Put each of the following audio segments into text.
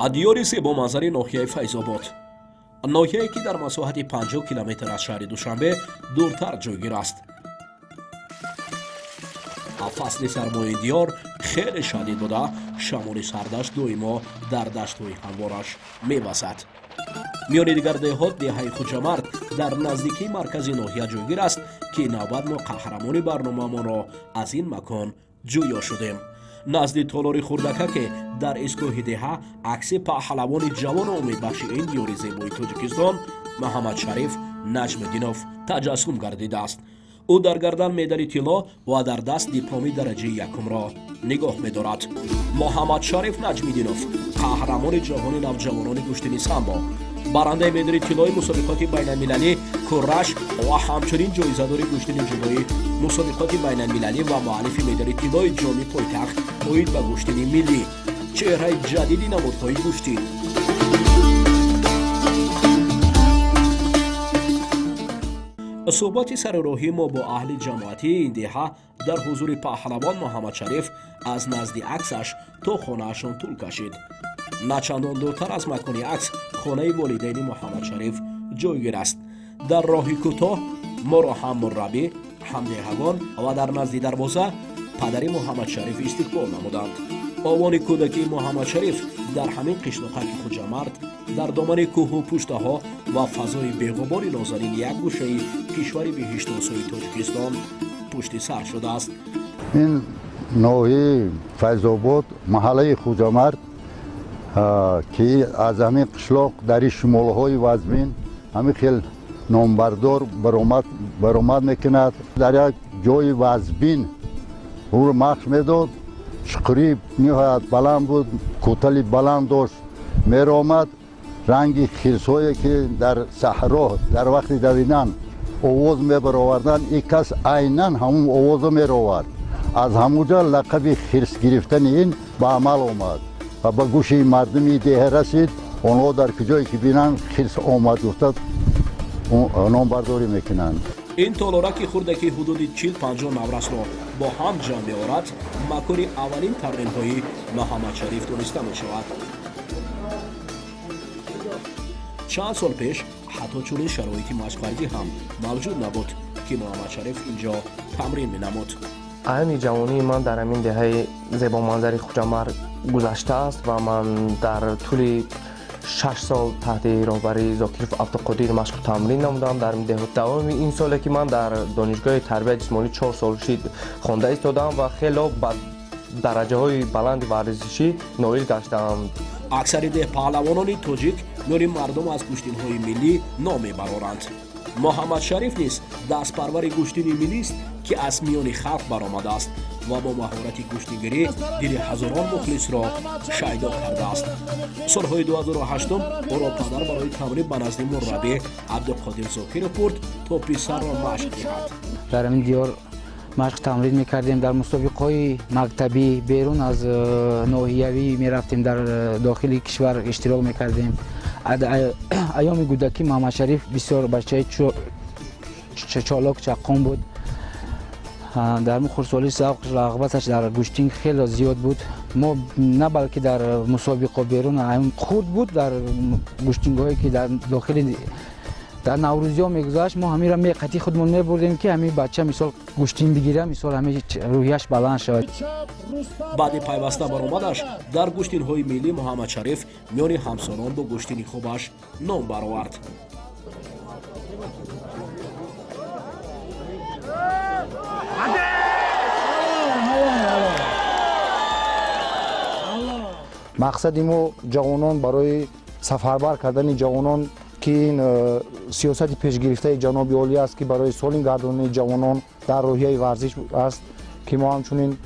دیاری زیبا منظره ناحیه فیض‌آباد. ناحیه‌ای که در مساحت 50 کیلومتر از شهر دوشنبه دورتر جایگیر است. فصل سرمای دیار خیلی شدید بوده، شمال سردشت دویما در دشت‌های هموارش می‌وزد. میان دیگر دهات دهه خوجامرد در نزدیکی مرکز ناحیه جایگیر است که نوبت ما قهرمان برنامه‌مان را از این مکان جویا شدیم. نزد تالار خوردکه که در ایستگاه دهه عکس پهلوان جوان امیدبخش این دیار زیبای تاجیکستان محمد شریف نجم‌الدینوف تجسم گردیده است. او در گردن مدال طلا و در دست دیپلم درجه یکم را نگاه می‌دارد. محمد شریف نجم‌الدینوف قهرمان جهان نوجوانان کشتی سامبو، برنده مدال طلای مسابقات بین‌المللی کورش و همچنین جایزه‌دار کشتی جدایی مسابقات بین‌المللی و مؤلف مدال طلای جام پایتخت اوید به کشتی ملی، چهره جدیدی نمادهای کشتی. صحبت سرراهی ما با اهل جماعتی این دهه در حضور پهلوان محمد شریف از نزد عکسش تا خانه‌اشان طول کشید. نه چندان دورتر از مکان عکس خانه والدین محمد شریف جایگیر است. در راهی کوتاه ما را هم مربی، هم دهقان و در نزد دروازه پدر محمد شریف استقبال نمودند. آوان کودکی محمد شریف در همین قشلاقک خوجامرد در دامن کوه و پشته‌ها و فضای بی‌غبار نازنین یک گوشه کشور بهشت آسای تاجیکستان پشت سر شده است. این ناحیه فیض‌آباد محله خوجامرد که از همین قشلاق در شمال‌های وزمین همین خیلی نامبردار برآمد میکند. در یک جای وزبین او را مخش میداد، چقری نهایت بلند بود، کوتالی بلند داشت، میرآمد رنگ خرسایی که در صحرا در وقت دویدن آواز میبرآوردن، این کس عیناً همون آواز میرآورد. از همونجا لقب خرس گرفتن این به عمل آمد و به گوش مردم دهه رسید. آنها در کجایی که بینن خرس آمد افتاد نامبرداری میکنند. این تالارک خوردکی حدود 40-50 نورس را با هم جمع می‌آورد، مکان اولین تمرین‌های محمد شریف دانسته می‌شود. چند سال پیش حتی چنین شرایطی مشق‌ورزی هم موجود نبود که محمد شریف اینجا تمرین می‌نمود. ایام جوانی من در همین دهه زیبا منظره خوجامرد گذشته است و من در طول 6 سال تحت راهبری زاکر عبدالقادر مشق تمرین نمودم در این دهه. دوام این سالی که من در دانشگاه تربیت جسمانی 4 سال خوانده ایستادم و خیلی به درجه های بلند ورزشی نایل گشتم. اکثر ده پهلوانان تاجیک میان مردم از کشتی‌های ملی نام میبرند. محمد شریف نیز دست پرور کشتی ملی است که از میان خلق برآمده است و با مهارت کشتیگیری دل هزاران مخلص را شیدا کرده است. سالهای 2008 او را پدر برای تمرین به نزد مربی عبدالقادر زاکر برد تا پسر را مشق دهد. در این دیار مشق تمرین میکردیم، در مسابقه‌های مکتبی بیرون از ناحیوی میرفتیم، در داخل کشور اشتراک میکردیم. ایام کودکی محمد شریف بسیار بچه چالاک چقام بود. در خردسالی ذوق رغبتش در گوشتینگ خیلی زیاد بود. ما نه بلکه در مسابقه بیرون خود بود، در گوشتینگ هایی که در داخل در نوروزی ها میگذاشت ما همین را میقتی خودمون میبردیم که همین بچه مثال گوشتین بگیره، مثال همین روحیش بلند شد. بعد پیوسته برآمدش در گوشتین های ملی محمد شریف میان همسالان با گوشتین خوبش نام برآورد. مقصد ما جوانان برای سفربر کردن جوانان که این سیاست پیش گرفته جناب عالی است که برای سالم گرداندن جوانان در روحیه ورزش است که ما همچنین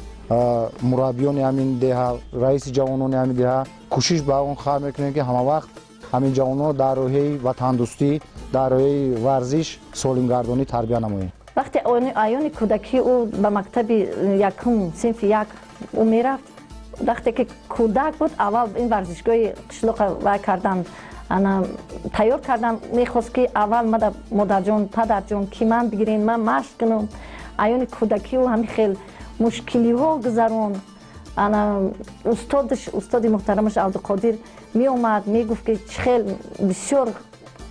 مربیان همین دهه، رئیس جوانان همین دهه کوشش به اون خواهر میکنیم که همه وقت همین جوانان در روحیه وطن دوستی، در روحیه ورزش سالم گردانی تربیت نماییم. وقتی ایام کودکی او به مکتب یکم صنف یک او میرفت، وقتی که کودک بود اول این ورزشگاه قشلاق وای کردن انا تیار کردم، میخواست که اول مادر جان پدر جان که من بگیرین من مشق کنم. ایام کودکی و همین خیلی مشکلی ها گذرون ана устоди муҳтарамаш Абдуқодир меомад мегуфт ки чихел бисёр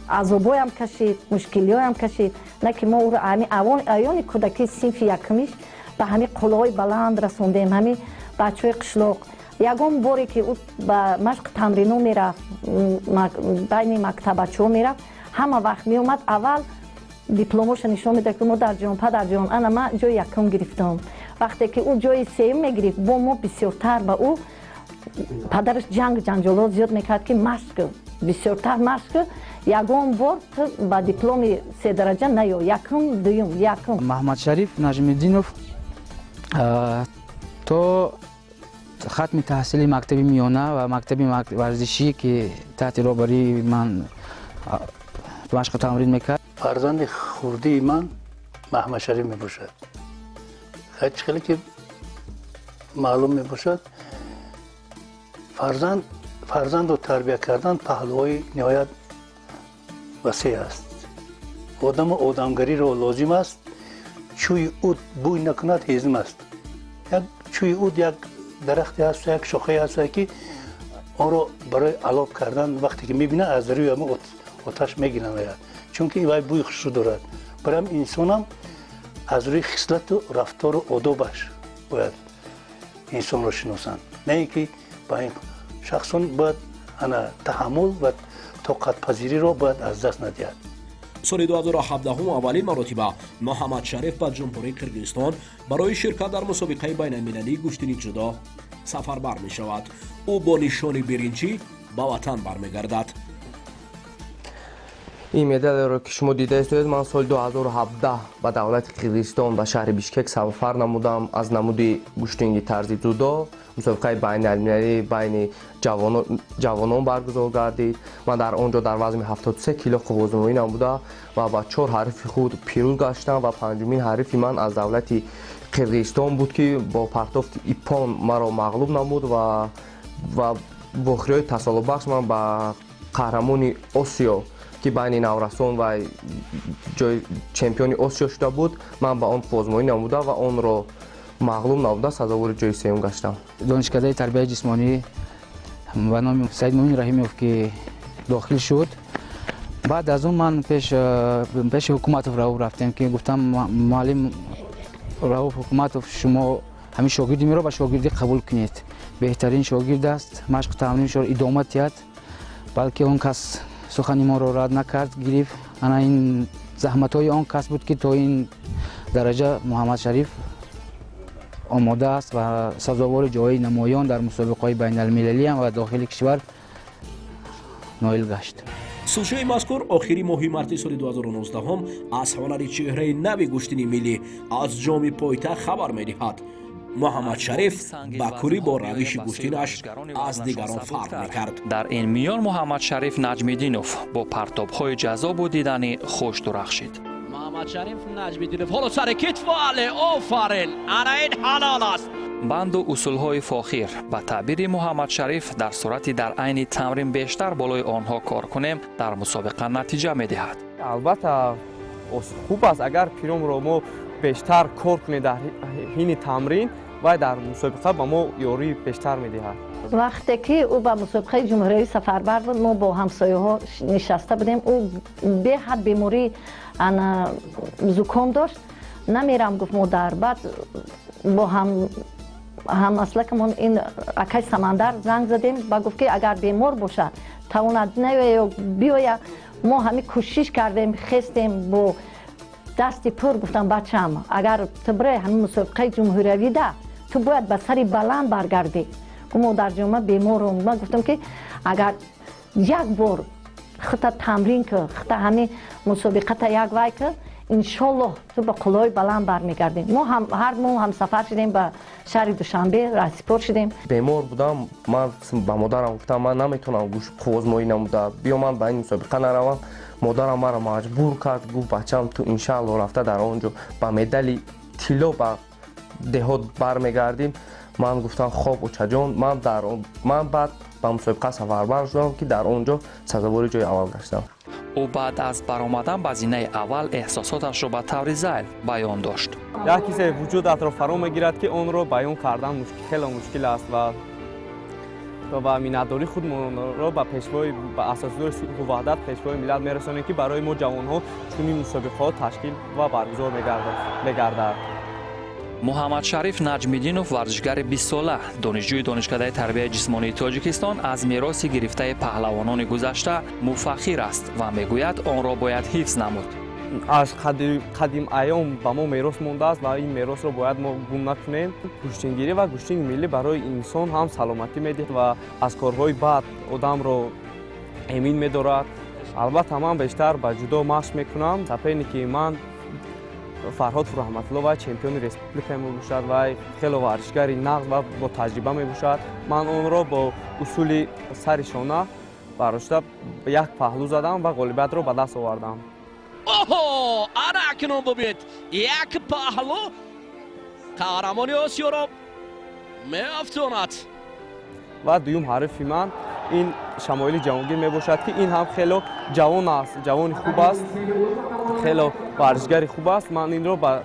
азобоям кашид, мушкилиёям кашид, на ки мо уро аёни кӯдаки синфи якумиш ба ҳамин қуллаҳои баланд расондем, ҳамин бачаҳои қишлоқ. Ягон боре ки ӯ ба машқ тамрино мерафт, байни мактабачаҳо мерафт, ҳама вақт меомад аввал дипломоша нишон медод ки модарҷон, падарҷон, ана ман ҷои якум гирифтам. Вақте ки ӯ ҷои сеюм мегирифт, бо мо бисёртар ба ӯ падараш ҷанҷолот зиёд мекард ки машқ кӯ, бисёртар машқ кӯ. Ягон бор ту ба дипломи седараҷа наё, якум, дуюм, якум. Маҳмадшариф Наҷмиддинов то хатми таҳсили мактаби миёна ва мактаби варзишӣ ки таҳти роҳбарии ман машқу тамрин мекард. фарзанди хурдии ман Маҳмадшариф мебошад. ҳеҷ хеле ки маълум мебошад, фарзандро тарбия кардан паҳлӯҳои ниҳоят васеъ аст. одамгариро лозим аст. чӯи уд бӯй накунад ҳезим аст. чӯи уд як дарахте аст, як шохае аст ки онро барои алоб кардан вақте ки мебинад аз рӯи оташ мегиранд, чунки вай бӯи хушрӯ дорад. барои ҳам инсонам аз рӯи хислату рафтору одобаш бояд инсонро шиносанд, не ин ки ба ин шахсон бояд таҳаммул ва тоқатпазириро бояд аз даст надиҳад. соли 2017 аввалин маротиба Муҳаммадшариф ба ҷумҳурии Қирғизистон барои ширкат дар мусобиқаи байналмилалии гӯштини ҷудо сафарбар мешавад. ӯ бо нишони биринчӣ ба ватан бармегардад. این مدال رو که شما دیده استید، من سال 2017 به دولت قرقیزستان به شهر بیشکک سفر نمودم از نمودی گوشتنگی طرزی جودو مسابقه بین المللی بین جوانان برگزار گردید. من در آنجا در وزن 73 کیلو وزنی نموده و با 4 حریف خود پیروز گشتم و پنجمین حریف من از دولت قرقیزستان بود که با پرتافت ایپان مرا مغلوب نمود و با خیلی تسلط بخش من به قهرمان آسیا که بین نورستان و جای چمپیون آسیا شده بود، من با آن پوزمایی نموده و آن را مغلوب نموده سزاوار جای سوم گشتم. دانشکده تربیت جسمانی به نام سید مومن رحیمیوف که داخل شد. بعد از اون من پیش حکومت راو رفتم که گفتم معلم راو حکومت شما همین شاگردی میرا با شاگردی قبول کنید. بهترین شاگرد است. مشق تمرینش را ادامه دهد. بلکه اون کس سخنی ما را رد نکرد، گرفت. انا این زحمت‌های آن کس بود که تا این درجه محمدشریف آماده است و سزاوار جای نمایان در مسابقه‌های بین‌المللی و داخل کشور نایل گشت. سوژه مذکور آخری ماه مارس سال 2019 از هنر چهره نو گوشتنی ملی از جام پایتخت خبر می‌دهد. محمدشریف بکوری با روش گوشتنش از دیگران فرق می‌کرد. در این میان محمدشریف نجمیدینوف با پرتاب‌های جذاب و دیدنی خوش درخشید. محمدشریف نجمیدینوف حالا سر کتف علی آفرین انا این حلال است. بند و اصول‌های فاخر به تعبیر محمدشریف در صورتی در عین تمرین بیشتر بالای آنها کار کنیم در مسابقه نتیجه می‌دهد. البته خوب است اگر پیرام رو ما بیشتر کار کنیم در حین تمرین و در مسابقه با ما یاری بیشتر می‌دهد. وقتی که او به مسابقه جمهوری سفربر بود، ما با همسایه‌ها نشسته بودیم. او به حد بیماری زکام داشت، نمیرم گفت مادر. بعد با هم اسلکمون این اکای سمندر زنگ زدیم، با گفت که اگر بیمار باشه تواند نیا بیاید. ما همین کوشش کردیم، خستیم با دستی پر. گفتم بچه‌م اگر تو برای همین مسابقه جمهوری ده تو باید به سری بلند برگردی. مادر جان بیمارم. من گفتم که اگر یک بار خطا تمرین که خطا همین مسابقه تا یک وای که انشالله تو به قلای بلند برمیگردیم. ما هم هر هم سفر شدیم به شهر دوشنبه رهسپار شدیم. بیمار بودم، من به مادرم گفتم من نمیتونم گوش قوزمایی نموده بیا من به این مسابقه نروم. مادرم مرا مجبور کرد، گفت بچم تو انشالله رفته در آنجا با مدال طلا به دهات برمیگردیم. من گفتم خوب اوچه جان، من بعد به مسابقه سفربر شدم که در اونجا سزاوار جای اول گشتم. او بعد از برآمدن به زینه اول احساساتش را به طور ضعیف بیان داشت. یک چیز وجودت را فرا میگیرد که آن را بیان کردن خیلی مشکل است و مینداری خود را به پیشوای به اساسدار صلح و وحدت پیشوای ملت میرسانیم که برای ما جوانها چنین مسابقات تشکیل و برگزار میگردد. محمد شریف نجمیدینوف ورزشگر 20 ساله دانشجوی دانشکده تربیت جسمانی تاجیکستان از میراث گرفته پهلوانان گذشته مفخر است و میگوید آن را باید حفظ نمود. از قدیم ایام به ما میراث مانده است و این میراث را باید ما گم نکنیم. گوشتنگیری و گوشتنگ ملی برای انسان هم سلامتی میدهد و از کارهای بد آدم را امین میدارد. البته من بیشتر به جودو مشق میکنم. سپینی که من فرهاد رحمت‌الله و چمپیون ریسپوبلیک میباشد و خیلی ورزشگر نقد و با تجربه میباشد. من آن را با اصول سر شانه برداشته یک پهلو زدم و غالبیت را به دست آوردم. اوه انا اکنون ببینید یک پهلو قهرمانی آسیا را می‌افتاند. و دوم حریف من این شمایل جهانگیر میباشد که این هم خیلی جوان است، جوان خوب است، خیلی ورزشگر خوب است. من این را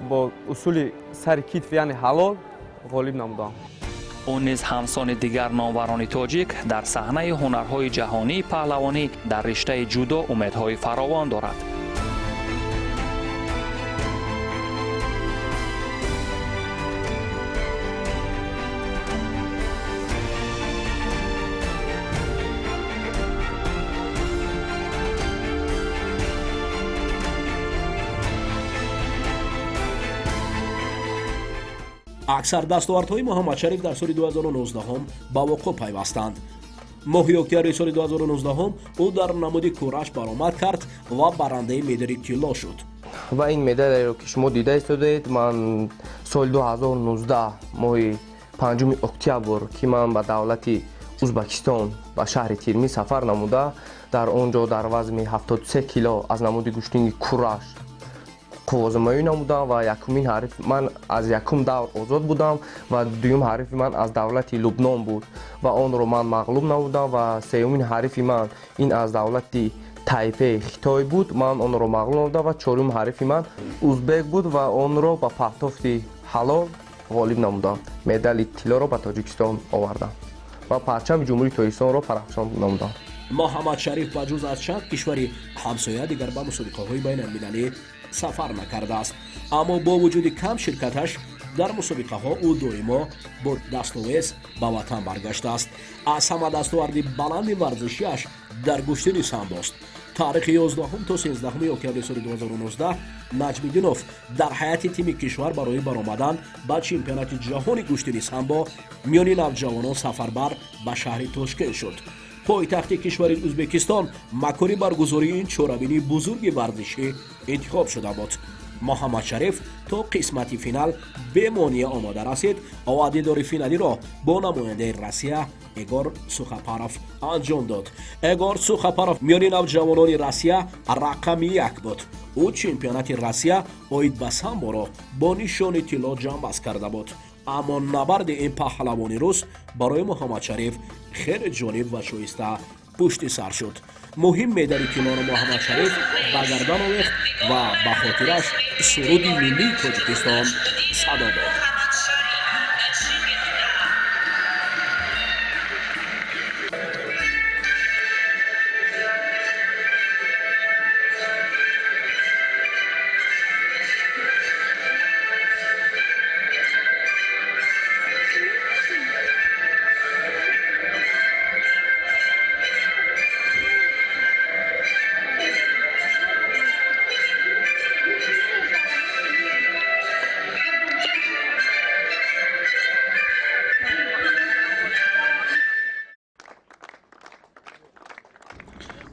با اصول سر کتف یعنی حلال غالب نمودم. او نیز همسان دیگر ناموران تاجیک در صحنه هنرهای جهانی پهلوانی در رشته جودو امیدهای فراوان دارد. аксар дастовардҳои муҳаммадшариф дар соли 2019 ба вуқӯъ пайвастанд. моҳи октябри соли 2019 ӯ дар намуди кураш баромад кард ва барандаи медали тилло шуд. و این مدال که شما دیده استودید من سال 2019 ماه 5 اکتبر که من به دولت ازبکستان به شهر تیرمی سفر نموده در آنجا در وزن 73 کیلو از نمود گوشتنگ کورش قوازمایی نمودم و یکمین حریف من از یکم دور آزاد بودم و دوم حریف من از دولت لبنان بود و آن رو من مغلوب نمودم و سومین حریف من این از دولت تایپه خیتای بود من آن رو مغلوب نمودم و چهارم حریف من ازبک بود و آن رو با پهتافت حلال غالب نمودم. مدال طلا رو به تاجیکستان آوردم و پرچم جمهوری تاجیکستان رو پرافشان نمودم. محمد شریف با جز از چند کشوری همسایه دیگر به مسابقه‌های بین المللی سفر نکرده است، اما با وجود کم شرکتش در مسابقه‌ها او دویما با دستاویز به وطن برگشته است. از همه دستاوردی بلند ورزشیش در گشتن سمبو است. تاریخ 11 تا 13 اکتبر سال 2019 نجمیدینوف در حیات تیم کشور برای برآمدن به چمپیونات جهانی گشتن سمبو میان نوجوانان سفربر به شهر تاشکند شد. پایتخت کشور ازبکستان مکان برگزاری این چهارمین بزرگ ورزشی انتخاب شده بود. محمد شریف تا قسمت فینال به مانع آماده رسید و دیدار فینالی را با نماینده روسیه ایگور سوخاپاروف انجام داد. ایگور سوخاپاروف میان نوجوانان روسیه رقم 1 بود. او چمپیونات روسیه اوید به سامبو را با نشان طلا جنببست کرده بود. اما نبرد این پهلوانی روز برای محمد شریف خیلی جالب و شایسته پشت سر شد. مهم مدال طلا را محمد شریف به گردن آویخت و به خاطرش سرود ملی تاجیکستان صدا داد.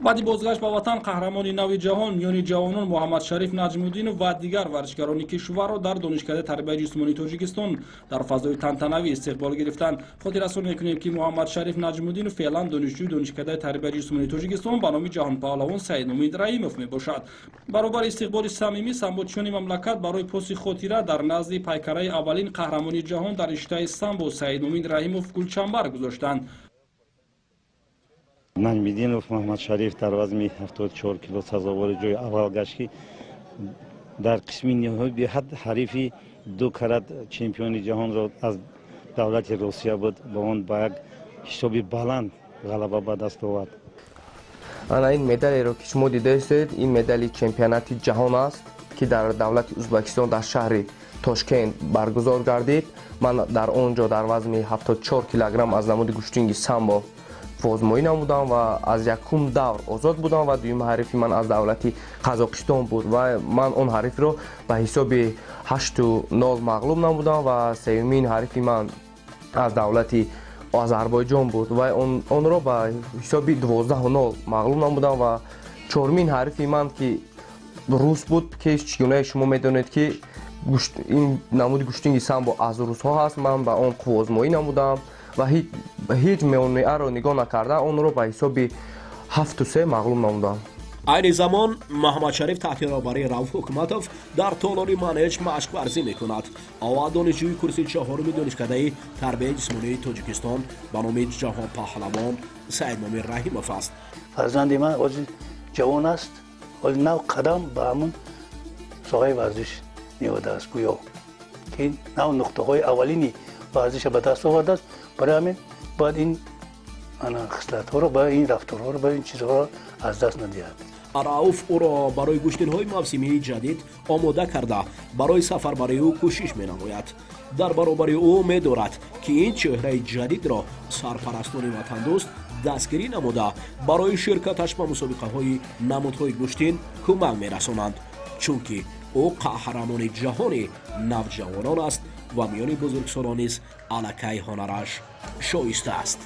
بعد بازگشت به وطن قهرمانی نوی جهان میان جوانان محمد شریف نجم‌الدینوف و دیگر ورزشکاران کشور را در دانشکده تربیت جسمانی تاجیکستان در فضای تنتنوی استقبال گرفتند. خاطررسانی می‌کنیم که محمد شریف نجم‌الدینوف فعلا دانشجوی دانشکده تربیت جسمانی تاجیکستان به نام جهان پهلوان سید امید رحیموف میباشد. برابر استقبال صمیمی سمبوچیان مملکت برای پاس خاطره در نزد پیکره اولین قهرمانی جهان در رشته سامبو سید امید رحیموف گلچنبر گذاشتند. наҷмиддинов маҳмадшариф дар вазни 74 кило сазовори ҷои аввал гашт ки дар қисми ниҳоӣ беҳад ҳарифи 2 карат чемпиони ҷаҳонро аз давлати русия буд ба он ба як ҳисоби баланд ғалаба ба даст овард. ана ин медалеро ки шумо дидаистед, ин медали чемпионати ҷаҳон аст ки дар давлати Узбекистон дар шаҳри Тошкент баргузор гардид. ман дар он ҷо дар вазни 74 килограмм аз намуди гӯштинги самбо возмоӣ намудам ва аз якум давр озод будам ва дуюм ҳарифи ман аз давлати Қазоқистон буд ва ман он ҳарифро ба ҳисоби 8-0 мағлуб намудам ва севумин ҳарифи ман аз давлати Озарбойҷон буд ва онро ба ҳисоби 12-0 мағлуб намудам ва чормин ҳарифи ман ки рус буд ки чӣ гуна шумо медонед ки ин намуди гӯштинги самбо аз русҳо ҳаст. ман ба он возмоӣ намудам ва ҳеҷ монеаро нигоҳ накарда онро ба ҳисоби 7-3 мағлуб намудам. айни замон маҳмадшариф таҳти роҳбарии Равф Ҳукматов дар толори манеҷ машқварзӣ мекунад. ва донишҷӯи курси 4-уми донишкадаи тарбияи ҷисмонии Тоҷикистон ба номи ҷаҳонпаҳлавон Саид Момин Раҳимов аст. фарзанди ман ҳозир ҷавон аст, ҳозир нав қадам ба ҳамун соҳаи варзиш меодааст гӯё ки нав нуқтаҳои аввалини варзиша ба даст овардааст. барои ҳамин бояд ин хислатҳоро ба ин рафторҳоро ба ин чизҳоро аз даст надиҳад. Рауф ӯро барои гӯштинҳои мавсимии ҷадид омода карда барои сафар барои ӯ кӯшиш менамояд. дар баробари ӯ медорад ки ин чеҳраи ҷадидро сарпарастони ватандӯст дастгирӣ намуда барои ширкаташ ба мусобиқаҳои намудҳои гӯштин кӯмак мерасонанд, чунки ӯ қаҳрамони ҷаҳони навҷавонон аст ва миёни бузургсолон низ аллакай ҳонараш шоиста аст.